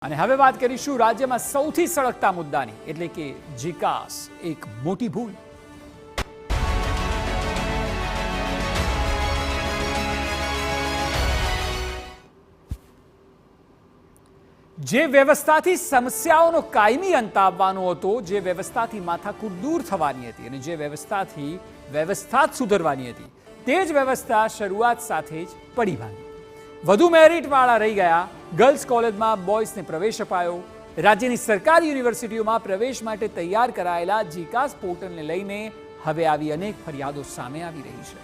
અને હવે વાત કરીશું રાજ્યમાં સૌથી સળગતા મુદ્દાની, એટલે કે જીકાસ એક મોટી ભૂલ. જે વ્યવસ્થાથી સમસ્યાઓનો કાયમી અંત આવવાનો હતો, જે વ્યવસ્થાથી માથાકૂટ દૂર થવાની હતી અને જે વ્યવસ્થાથી વ્યવસ્થા જ સુધરવાની હતી, તે જ વ્યવસ્થા શરૂઆત સાથે જ પડી ભાંગી. વધુ મેરિટવાળા રહી ગયા. ગર્લ્સ કોલેજમાં બોયઝને પ્રવેશ અપાયો. રાજ્યની સરકારી યુનિવર્સિટીઓમાં પ્રવેશ માટે તૈયાર કરાયેલા જીકાસ પોર્ટલને લઈને હવે આવી અનેક ફરિયાદો સામે આવી રહી છે.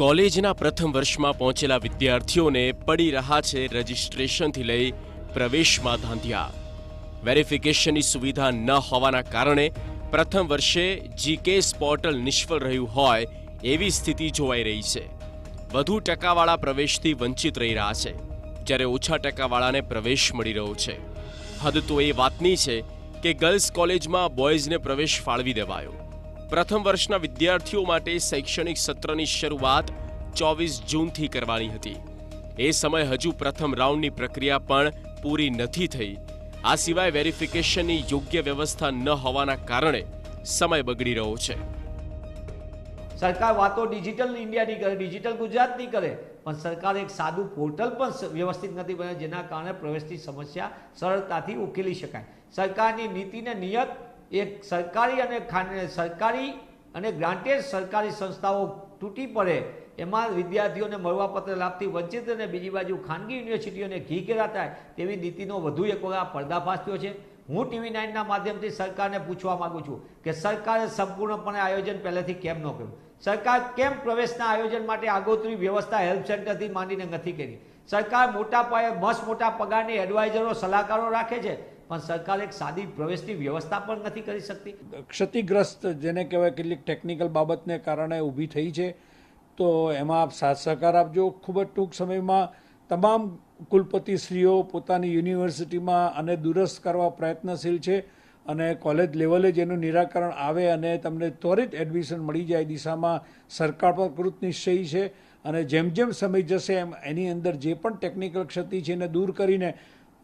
કોલેજના પ્રથમ વર્ષમાં પહોંચેલા વિદ્યાર્થીઓને પડી રહ્યા છે રજિસ્ટ્રેશનથી લઈ પ્રવેશમાં ધાંધિયા. વેરિફિકેશનની સુવિધા ન હોવાના કારણે પ્રથમ વર્ષે જીકેસ પોર્ટલ નિષ્ફળ રહ્યું હોય એવી સ્થિતિ જોવાઈ રહી છે. વધુ ટકાવાળા પ્રવેશથી વંચિત રહી રહ્યા છે, જ્યારે ઓછા ટકાવાળાને પ્રવેશ મળી રહ્યો છે. હદ તો એ વાતની છે કે ગર્લ્સ કોલેજમાં બોયઝને પ્રવેશ ફાળવી દેવાયો. પ્રથમ વર્ષના વિદ્યાર્થીઓ માટે શૈક્ષણિક સત્રની શરૂઆત 24 જૂનથી કરવાની હતી. એ સમયે હજુ પ્રથમ રાઉન્ડની પ્રક્રિયા પણ પૂરી નથી થઈ. આ સિવાય વેરિફિકેશનની યોગ્ય વ્યવસ્થા ન હોવાના કારણે સમય બગડી રહ્યો છે. સરકાર વાતો ડિજિટલ ઇન્ડિયાની કરે, ડિજિટલ ગુજરાતની કરે, પણ સરકાર એક સાદું પોર્ટલ પણ વ્યવસ્થિત નથી બને, જેના કારણે પ્રવેશની સમસ્યા સરળતાથી ઉકેલી શકાય. સરકારની નીતિને નિયત એક સરકારી અને ગ્રાન્ટેડ સરકારી સંસ્થાઓ તૂટી પડે, એમાં વિદ્યાર્થીઓને મળવાપત્ર લાભથી વંચિત અને બીજી બાજુ ખાનગી યુનિવર્સિટીઓને ઘી ઘેરા થાય તેવી નીતિનો વધુ એક વાર પર્દાફાશ થયો છે. હું TV9ના માધ્યમથી સરકારને પૂછવા માંગુ છું કે સરકારે સંપૂર્ણપણે આયોજન પહેલેથી કેમ ન કર્યું? સરકાર કેમ પ્રવેશના આયોજન માટે આગોતરી વ્યવસ્થા હેલ્પ સેન્ટરથી માંડીને નથી કરી? સરકાર મોટા પાયે મોટા પગારની એડવાઇઝરો સલાહકારો રાખે છે, પણ સરકાર એક સાદી પ્રવેશની વ્યવસ્થા પણ નથી કરી શકતી. ક્ષતિગ્રસ્ત જેને કહેવાય કેટલીક ટેકનિકલ બાબતને કારણે ઊભી થઈ છે, તો એમાં આપ સાથ સહકાર આપજો. ખૂબ જ ટૂંક સમયમાં તમામ કુલપતિશ્રીઓ પોતાની યુનિવર્સિટીમાં આને દુરસ્ત કરવા પ્રયત્નશીલ છે અને કોલેજ લેવલે જેનું નિરાકરણ આવે અને તમને ત્વરિત એડમિશન મળી જાય દિશામાં સરકાર પર કૃત નિશ્ચયી છે. અને જેમ જેમ સમય જશે એમ એની અંદર જે પણ ટેકનિકલ ક્ષતિ છે એને દૂર કરીને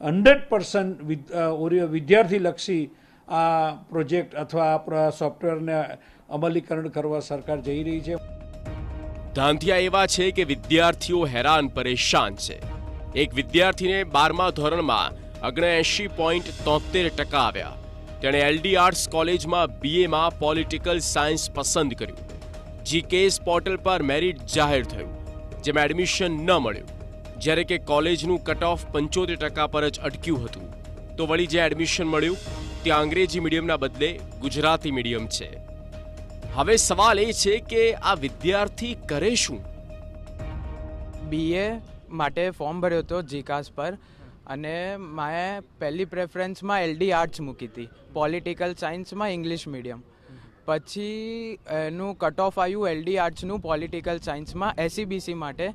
100% વિદ્યાર્થીલક્ષી આ પ્રોજેક્ટ અથવા આ સોફ્ટવેરને અમલીકરણ કરવા સરકાર જઈ રહી છે. ધાંધિયા એવા છે કે વિદ્યાર્થીઓ હેરાન પરેશાન છે. એક વિદ્યાર્થીને 12મા ધોરણમાં 79.73% આવ્યા. તેણે LD આર્ટ્સ કોલેજમાં BAમાં પોલિટિકલ સાયન્સ પસંદ કર્યું. જીકેસ પોર્ટલ પર મેરિટ જાહેર થયું, જેમાં એડમિશન ન મળ્યું. જ્યારે કે કોલેજનું કટ ઓફ 75% પર જ અટક્યું હતું. તો વળી જે એડમિશન મળ્યું ત્યાં અંગ્રેજી મીડિયમના બદલે ગુજરાતી મીડિયમ છે. હવે સવાલ એ છે કે આ વિદ્યાર્થી કરે શું? BA માટે ફોર્મ ભર્યો હતો જીકાસ પર, અને મેં પહેલી પ્રેફરન્સમાં LD આર્ટ્સ મૂકી હતી, પોલિટિકલ સાયન્સમાં ઇંગ્લિશ મીડિયમ. પછી એનું કટ ઓફ આવ્યું LD આર્ટ્સનું પોલિટિકલ સાયન્સમાં SEBC માટે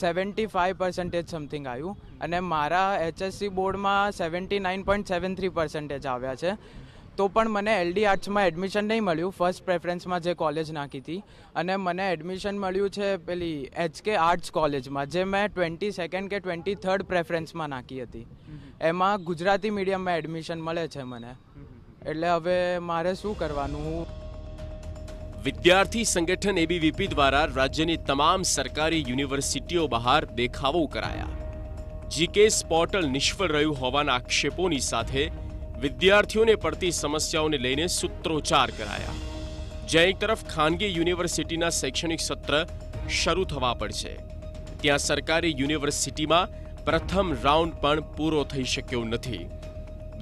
75% સમથિંગ આવ્યું, અને મારા HSC બોર્ડમાં 79.73% આવ્યા છે. તો પણ મને LD આર્ટ્સમાં એડમિશન નહીં મળ્યું ફર્સ્ટ પ્રેફરન્સમાં જે કોલેજ નાખી હતી, અને મને એડમિશન મળ્યું છે પેલી HK આર્ટ્સ કોલેજમાં, જે મેં 22nd કે 23rd પ્રેફરન્સમાં નાખી હતી. એમાં ગુજરાતી મીડિયમમાં એડમિશન મળે છે મને. એટલે હવે મારે શું કરવાનું? વિદ્યાર્થી સંગઠન ABVP દ્વારા રાજ્યની તમામ સરકારી યુનિવર્સિટીઓ બહાર દેખાવો કરાયા. જીકેસ પોર્ટલ નિષ્ફળ રહ્યું હોવાના આક્ષેપોની સાથે વિદ્યાર્થીઓને પડતી સમસ્યાઓને લઈને સૂત્રોચ્ચાર કરાયા. જ્યાં એક તરફ ખાનગી યુનિવર્સિટીના શૈક્ષણિક સત્ર શરૂ થવા પડશે, ત્યાં સરકારી યુનિવર્સિટીમાં પ્રથમ રાઉન્ડ પણ પૂરો થઈ શક્યો નથી.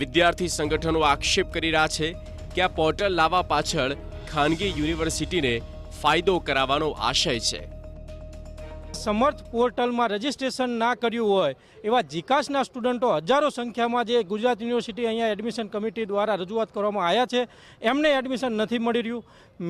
વિદ્યાર્થી સંગઠનો આક્ષેપ કરી રહ્યા છે કે આ પોર્ટલ લાવવા પાછળ ખાનગી યુનિવર્સિટીને ફાયદો કરાવવાનો આશય છે. સમર્થ પોર્ટલમાં રજિસ્ટ્રેશન ના કર્યું હોય એવા જીકાસના સ્ટુડન્ટો હજારો સંખ્યામાં જે ગુજરાત યુનિવર્સિટી અહીંયા એડમિશન કમિટી દ્વારા રજૂઆત કરવામાં આવ્યા છે, એમને એડમિશન નથી મળી રહ્યું.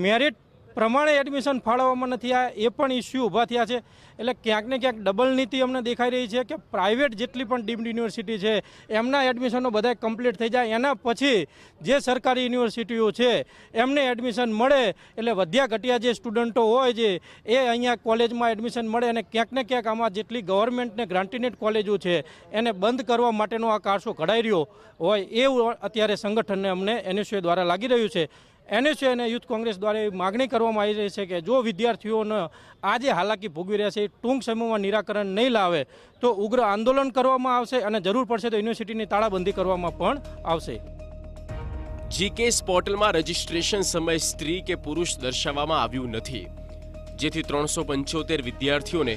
મેરિટ પ્રમાણે એડમિશન ફાળવવામાં નથી આવ્યા, એ પણ ઇસ્યુ ઊભા થયા છે. એટલે ક્યાંક ને ક્યાંક ડબલ નીતિ અમને દેખાઈ રહી છે કે પ્રાઇવેટ જેટલી પણ ડીમ્ડ યુનિવર્સિટી છે એમના એડમિશનો બધા કમ્પ્લીટ થઈ જાય, એના પછી જે સરકારી યુનિવર્સિટીઓ છે એમને એડમિશન મળે એટલે વધ્યા ઘટ્યા જે સ્ટુડન્ટો હોય છે એ અહીંયા કોલેજમાં એડમિશન મળે. અને ક્યાંક ને ક્યાંક આમાં જેટલી ગવર્મેન્ટને ગ્રાન્ટીનેટ કોલેજો છે એને બંધ કરવા માટેનો આ કારસો ઘડાઈ રહ્યો હોય એવું અત્યારે સંગઠનને અમને એનએસયુએ દ્વારા લાગી રહ્યું છે. એનએસયુ અને યુથ કોંગ્રેસ દ્વારા એવી માગણી કરવામાં આવી રહી છે કે જો વિદ્યાર્થીઓને આજે હાલાકી ભોગવી રહ્યા છે એ ટૂંક સમયમાં નિરાકરણ નહીં લાવે તો ઉગ્ર આંદોલન કરવામાં આવશે અને જરૂર પડશે તો યુનિવર્સિટીની તાળાબંધી કરવામાં પણ આવશે. જીકેએસ પોર્ટલમાં રજિસ્ટ્રેશન સમયે સ્ત્રી કે પુરુષ દર્શાવવામાં આવ્યું નથી, જેથી 375 વિદ્યાર્થીઓને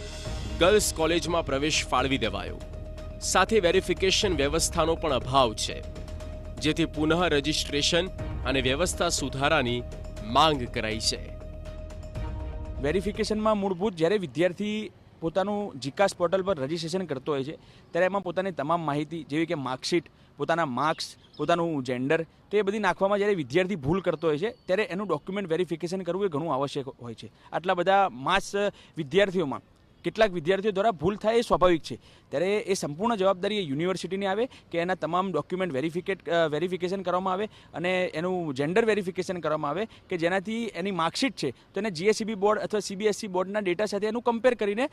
ગર્લ્સ કોલેજમાં પ્રવેશ ફાળવી દેવાયો. સાથે વેરિફિકેશન વ્યવસ્થાનો પણ અભાવ છે, જેથી પુનઃ રજિસ્ટ્રેશન અને વ્યવસ્થા સુધારાની માંગ કરાઈ છે. વેરિફિકેશનમાં મૂળભૂત જ્યારે વિદ્યાર્થી પોતાનું જીકાસ પોર્ટલ પર રજિસ્ટ્રેશન કરતો હોય છે ત્યારે એમાં પોતાની તમામ માહિતી જેવી કે માર્કશીટ, પોતાના માર્ક્સ, પોતાનું જેન્ડર તો એ બધી નાખવામાં જ્યારે વિદ્યાર્થી ભૂલ કરતો હોય છે ત્યારે એનું ડોક્યુમેન્ટ વેરિફિકેશન કરવું એ ઘણું આવશ્યક હોય છે. આટલા બધા માસ વિદ્યાર્થીઓમાં કેટલાક વિદ્યાર્થીઓ દ્વારા ભૂલ થાય એ સ્વાભાવિક છે, ત્યારે એ સંપૂર્ણ જવાબદારી એ યુનિવર્સિટીની આવે કે એના તમામ ડોક્યુમેન્ટ વેરિફિકેશન કરવામાં આવે અને એનું જેન્ડર વેરિફિકેશન કરવામાં આવે કે જેનાથી એની માર્કશીટ છે તો એને જીએસઈબી બોર્ડ અથવા સીબીએસઈ બોર્ડના ડેટા સાથે એનું કમ્પેર કરીને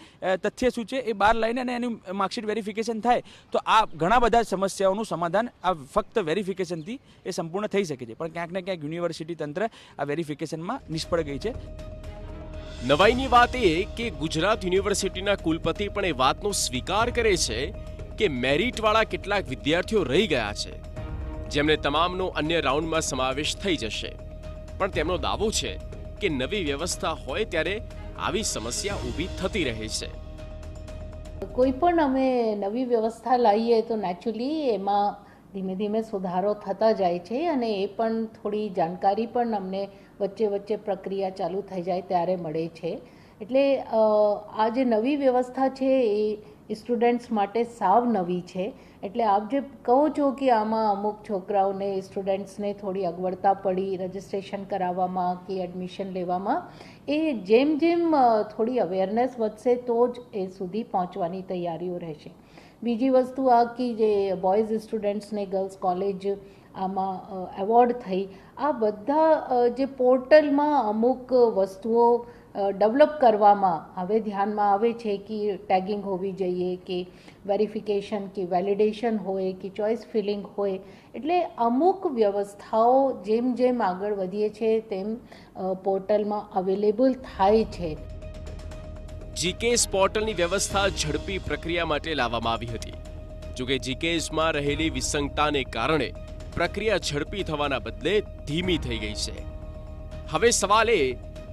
તથ્ય શું છે એ બહાર લઈને અને એનું માર્કશીટ વેરિફિકેશન થાય તો આ ઘણા બધા સમસ્યાઓનું સમાધાન આ ફક્ત વેરિફિકેશનથી એ સંપૂર્ણ થઈ શકે છે. પણ ક્યાંક ને ક્યાંક યુનિવર્સિટી તંત્ર આ વેરિફિકેશનમાં નિષ્ફળ ગઈ છે. નવાઈની વાત એ કે ગુજરાત યુનિવર્સિટીના કુલપતિ પણ એ વાતનો સ્વીકાર કરે છે કે મેરિટવાળા કેટલાક વિદ્યાર્થીઓ રહી ગયા છે જેમને તમામનો અન્ય રાઉન્ડમાં સમાવેશ થઈ જશે. પણ તેમનો દાવો છે કે નવી વ્યવસ્થા હોય ત્યારે આવી સમસ્યા ઊભી થતી રહે છે. કોઈ પણ અમે નવી વ્યવસ્થા લાવીએ તો નેચરલી એમાં ધીમે ધીમે સુધારો થતા જાય છે અને એ પણ થોડી જાણકારી પણ અમને વચ્ચે પ્રક્રિયા ચાલુ થઈ જાય ત્યારે મળે છે. એટલે આ જે નવી વ્યવસ્થા છે એ સ્ટુડન્ટ્સ માટે સાવ નવી છે. એટલે આપ જે કહો છો કે આમાં અમુક છોકરાઓને સ્ટુડન્ટ્સને થોડી અગવડતા પડી રજિસ્ટ્રેશન કરાવવામાં કે એડમિશન લેવામાં, એ જેમ થોડી અવેરનેસ વધશે તો જ એ સુધી પહોંચવાની તૈયારીઓ રહેશે. બીજી વસ્તુ આ કે જે બોયઝ સ્ટુડન્ટ્સને ગર્લ્સ કોલેજ આમાં એવોર્ડ થઈ, આ બધા જે પોર્ટલમાં અમુક વસ્તુઓ ડેવલપ કરવામાં હવે ધ્યાનમાં આવે છે કે ટેગિંગ હોવી જોઈએ કે વેરિફિકેશન કે વેલિડેશન હોય કે ચોઇસ ફિલિંગ હોય. એટલે અમુક વ્યવસ્થાઓ જેમ આગળ વધીએ છે તેમ પોર્ટલમાં અવેલેબલ થાય છે. જીકેએસ પોર્ટલની વ્યવસ્થા ઝડપી પ્રક્રિયા માટે લાવવામાં આવી હતી. જોકે જીકેએસમાં રહેલી વિસંગતાને કારણે પ્રક્રિયા ઝડપી થવાના બદલે ધીમી થઈ ગઈ છે. હવે સવાલ એ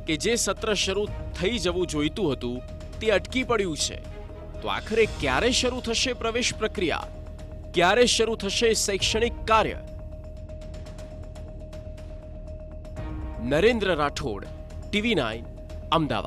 કે જે સત્ર શરૂ થઈ જવું જોઈતું હતું તે અટકી પડ્યું છે. તો આખરે ક્યારે શરૂ થશે પ્રવેશ પ્રક્રિયા? ક્યારે શરૂ થશે શૈક્ષણિક કાર્ય? નરેન્દ્ર રાઠોડ, TV9, અમદાવાદ.